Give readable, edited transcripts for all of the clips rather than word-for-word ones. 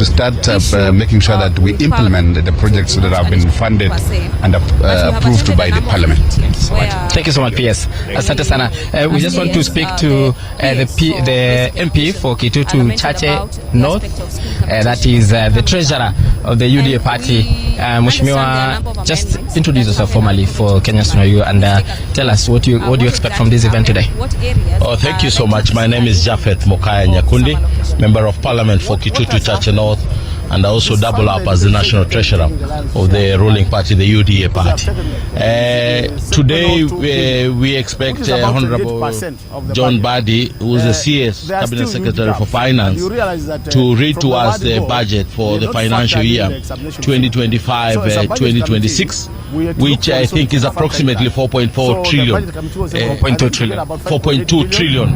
start making sure that we implement the projects that have been funded and approved by the Parliament. Thank you so much, PS. Asante sana. We just want to speak to the MP for Kitutu Chache North, that is the treasurer of the UDA party. Mheshimiwa, just introduce yourself formally for Kenyans to know you, and tell us what you expect from this event today. Oh, thank you so much. My name is Japhet Mokaya Nyakundi, Member of Parliament for Kitutu Chache North, and I also double up as the National Treasurer of the ruling party, the UDA party. Today we expect Honorable John Mbadi, who is the CS Cabinet Secretary for Finance, to read to us the budget for the financial year 2025-2026, which I think is approximately 4.4 trillion, 4.2 trillion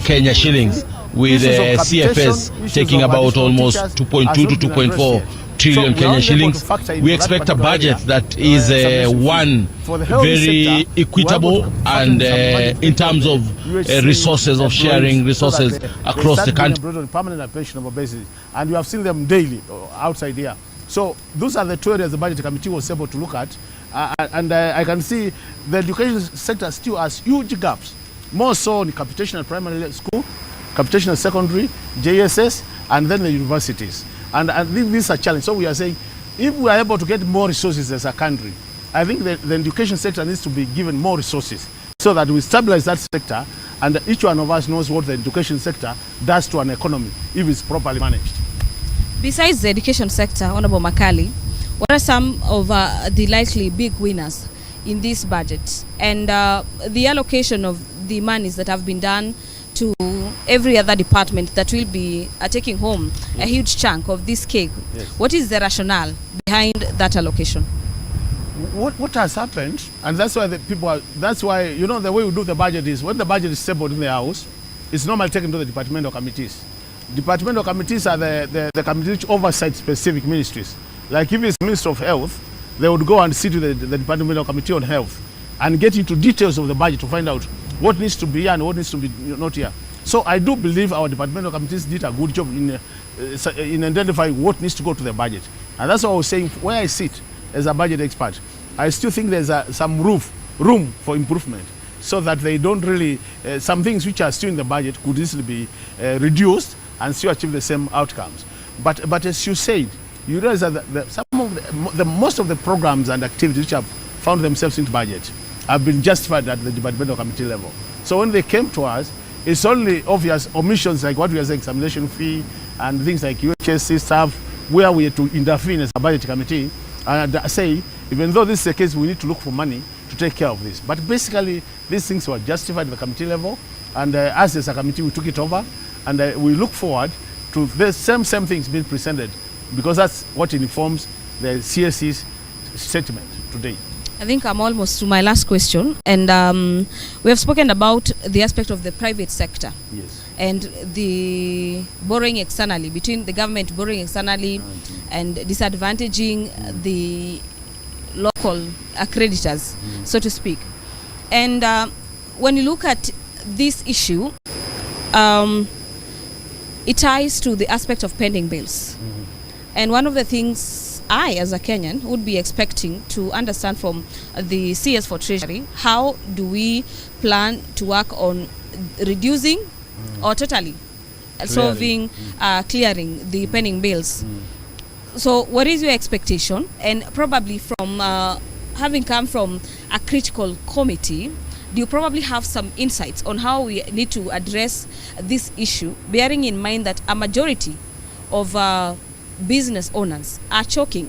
Kenya shillings, with CFS taking about almost 2.2 to 2.4 trillion Kenya shillings. We expect a budget that is one, very equitable, and in terms of resources, of sharing resources across the country. Permanent and pensionable basis, and you have seen them daily outside here. So those are the two areas the budget committee was able to look at, and I can see the education sector still has huge gaps, more so in computational primary school, computational secondary, JSS, and then the universities. And this is a challenge. So we are saying, if we are able to get more resources as a country, I think that the education sector needs to be given more resources so that we stabilize that sector, and each one of us knows what the education sector does to an economy if it's properly managed. Besides the education sector, Honorable Makali, what are some of the likely big winners in this budget, and the allocation of the monies that have been done to every other department that will be taking home a huge chunk of this cake? Yes. What is the rationale behind that allocation? What has happened, and that's why the people are, that's why, you know, the way we do the budget is, when the budget is tabled in the House, it's normally taken to the departmental committees. Departmental committees are the committees which oversight specific ministries. Like if it's Minister of Health, they would go and sit with the departmental committee on health and get into details of the budget to find out what needs to be here and what needs to be not here. So I do believe our departmental committees did a good job in identifying what needs to go to the budget. And that's what I was saying, where I sit as a budget expert, I still think there's some room for improvement, so that they don't really, some things which are still in the budget could easily be reduced and still achieve the same outcomes. But as you said, you realize that most of the programs and activities which have found themselves in the budget have been justified at the departmental committee level. So when they came to us, it's only obvious omissions like what we are saying, examination fee and things like UHSC stuff, where we had to intervene as a budget committee and say, even though this is the case, we need to look for money to take care of this. But basically, these things were justified at the committee level, and as a committee, we took it over, and we look forward to the same things being presented, because that's what informs the CSC's statement today. I think I'm almost to my last question, and we have spoken about the aspect of the private sector. Yes. And the borrowing externally, between the government borrowing externally and disadvantaging the local creditors, so to speak. And when you look at this issue, it ties to the aspect of pending bills. And one of the things I, as a Kenyan, would be expecting to understand from the CS for Treasury, how do we plan to work on reducing or totally solving, clearing the pending bills? So what is your expectation? And probably from having come from a critical committee, do you probably have some insights on how we need to address this issue, bearing in mind that a majority of business owners are choking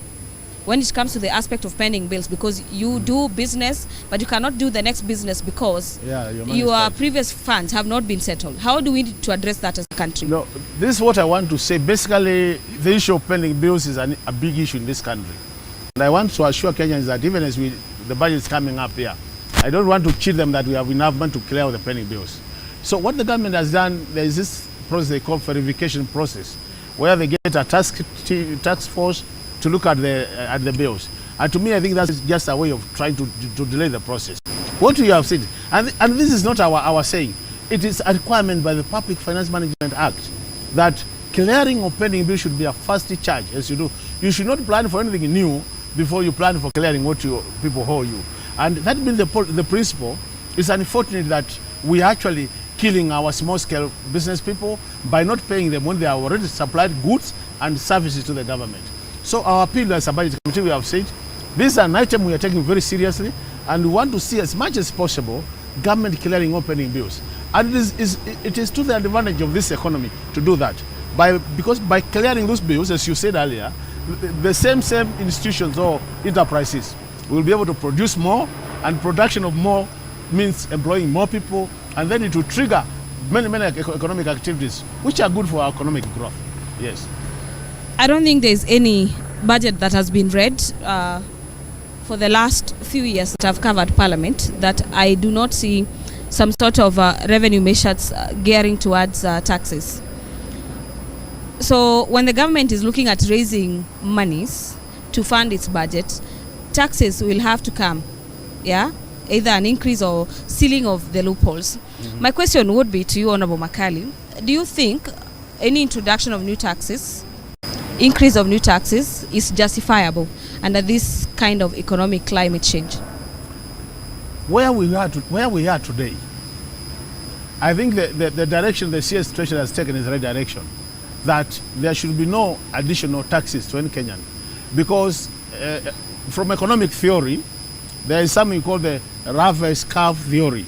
when it comes to the aspect of pending bills, because you do business, but you cannot do the next business because your previous funds have not been settled. How do we need to address that as a country? No, this is what I want to say. Basically, the issue of pending bills is a big issue in this country. And I want to assure Kenyans that even as the budget is coming up here, I don't want to cheat them that we have enough money to clear all the pending bills. So what the government has done, there is this process they call verification process, where they get a task force to look at the bills. And to me, I think that's just a way of trying to delay the process. What we have seen, and this is not our saying, it is a requirement by the Public Finance Management Act that clearing of pending bills should be a first charge as you do. You should not plan for anything new before you plan for clearing what people owe you. And that being the principle, it's unfortunate that we are actually killing our small-scale business people by not paying them when they are already supplied goods and services to the government. So our appeal as a budget committee, we have said, this is an item we are taking very seriously, and we want to see as much as possible government clearing opening bills. And it is to the advantage of this economy to do that. Because by clearing those bills, as you said earlier, the same institutions or enterprises will be able to produce more, and production of more means employing more people, and then it will trigger many economic activities which are good for our economic growth. Yes. I don't think there's any budget that has been read for the last few years that I've covered Parliament that I do not see some sort of revenue measures gearing towards taxes. So when the government is looking at raising monies to fund its budget, taxes will have to come, yeah? Either an increase or sealing of the loopholes. Mm-hmm. My question would be to you, Honorable Makali, do you think any introduction of new taxes, increase of new taxes is justifiable under this kind of economic climate change? Where we are today, I think the direction the CS Treasury has taken is the right direction, that there should be no additional taxes to any Kenyan. Because from economic theory, there is something called the reverse curve theory,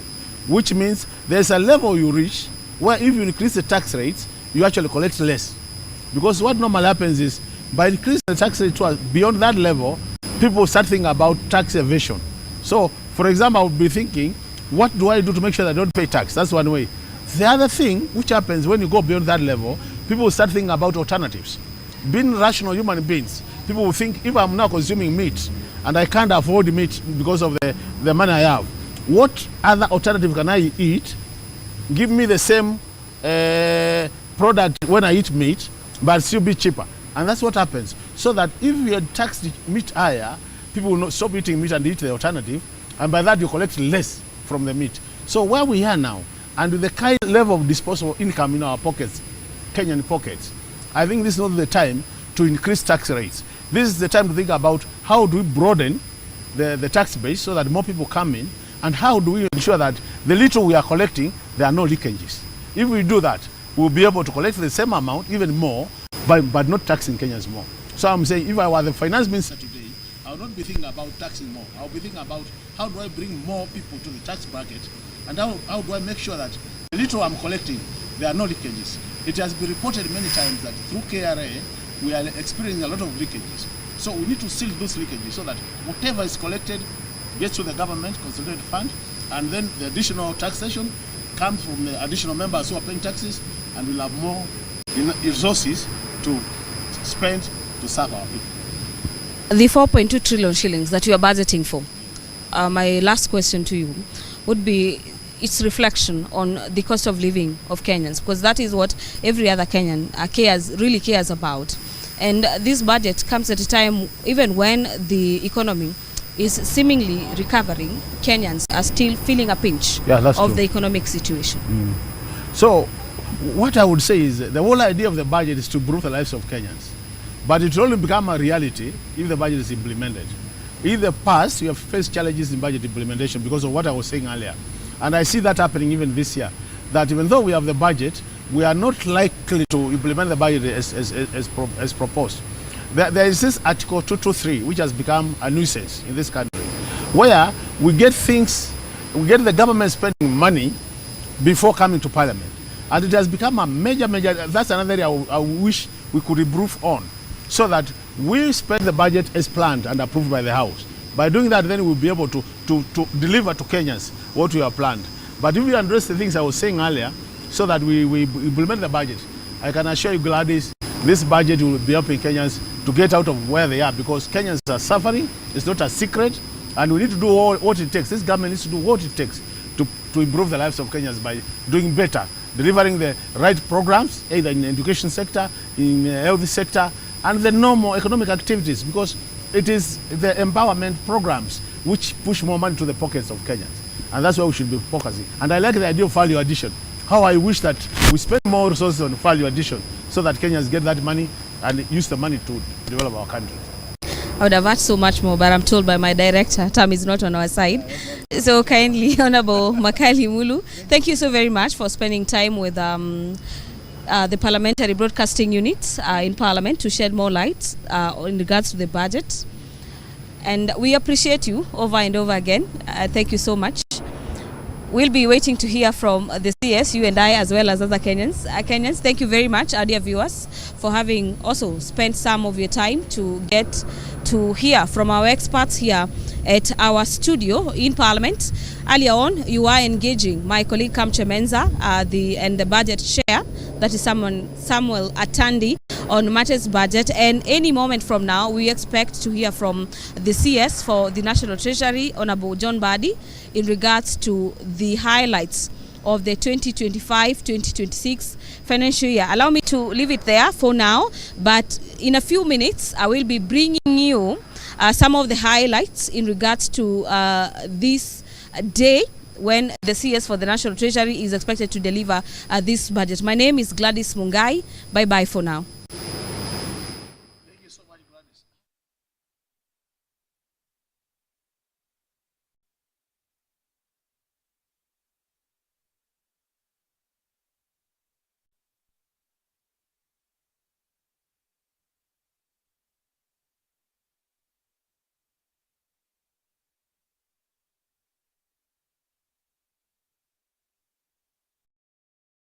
which means there's a level you reach where if you increase the tax rates, you actually collect less. Because what normally happens is, by increasing the tax rate beyond that level, people start thinking about tax evasion. So, for example, I would be thinking, what do I do to make sure that I don't pay tax? That's one way. The other thing which happens when you go beyond that level, people will start thinking about alternatives. Being rational human beings, people will think, if I'm now consuming meat and I can't afford meat because of the money I have, what other alternative can I eat? Give me the same product when I eat meat, but still be cheaper. And that's what happens. So that if you had taxed meat higher, people will not stop eating meat and eat the alternative, and by that you collect less from the meat. So where we are now, and with the kind level of disposable income in our pockets, Kenyan pockets, I think this is not the time to increase tax rates. This is the time to think about how do we broaden the tax base so that more people come in, and how do we ensure that the little we are collecting, there are no leakages. If we do that, we'll be able to collect the same amount, even more, but not taxing Kenyans more. So I'm saying, if I were the finance minister today, I would not be thinking about taxing more. I would be thinking about how do I bring more people to the tax bracket, and how do I make sure that the little I'm collecting, there are no leakages. It has been reported many times that through KRA, we are experiencing a lot of leakages. So we need to seal those leakages so that whatever is collected gets to the government consolidated fund, and then the additional taxation comes from the additional members who are paying taxes, and we'll have more resources to spend to serve our people. The 4.2 trillion shillings that you are budgeting for, my last question to you would be its reflection on the cost of living of Kenyans, because that is what every other Kenyan really cares about. And this budget comes at a time even when the economy is seemingly recovering, Kenyans are still feeling a pinch of the economic situation. So what I would say is the whole idea of the budget is to improve the lives of Kenyans. But it will only become a reality if the budget is implemented. In the past, we have faced challenges in budget implementation because of what I was saying earlier. And I see that happening even this year. That even though we have the budget, we are not likely to implement the budget as proposed. There is this Article 223, which has become a nuisance in this country, where we get the government spending money before coming to Parliament. And it has become a major, that's another area I wish we could improve on, so that we spend the budget as planned and approved by the House. By doing that, then we'll be able to deliver to Kenyans what we have planned. But if we address the things I was saying earlier, so that we implement the budget, I can assure you, Gladys, this budget will be helping Kenyans to get out of where they are, because Kenyans are suffering. It's not a secret, and we need to do what it takes. This government needs to do what it takes to improve the lives of Kenyans by doing better, delivering the right programs, either in the education sector, in the health sector, and the normal economic activities, because it is the empowerment programs which push more money to the pockets of Kenyans. And that's where we should be focusing. And I like the idea of value addition. how I wish that we spend more resources on value addition so that Kenyans get that money and use the money to develop our country. I would have asked so much more, but I'm told by my director, Tam is not on our side. So kindly, Honorable Makali Mulu, thank you so very much for spending time with the Parliamentary Broadcasting Unit in Parliament to shed more light in regards to the budget. And we appreciate you over and over again. Thank you so much. We'll be waiting to hear from the CS, you and I, as well as other Kenyans. Kenyans, thank you very much, our dear viewers, for having also spent some of your time to get to hear from our experts here at our studio in Parliament. Earlier on, you are engaging my colleague Kamche Menza and the budget chair, that is Samuel Atandi, on matters budget. And any moment from now, we expect to hear from the CS for the National Treasury, Honorable John Mbadi, in regards to the highlights of the 2025-2026 financial year. Allow me to leave it there for now, but in a few minutes, I will be bringing you some of the highlights in regards to this day when the CS for the National Treasury is expected to deliver this budget. My name is Gladys Mungai. Bye-bye for now.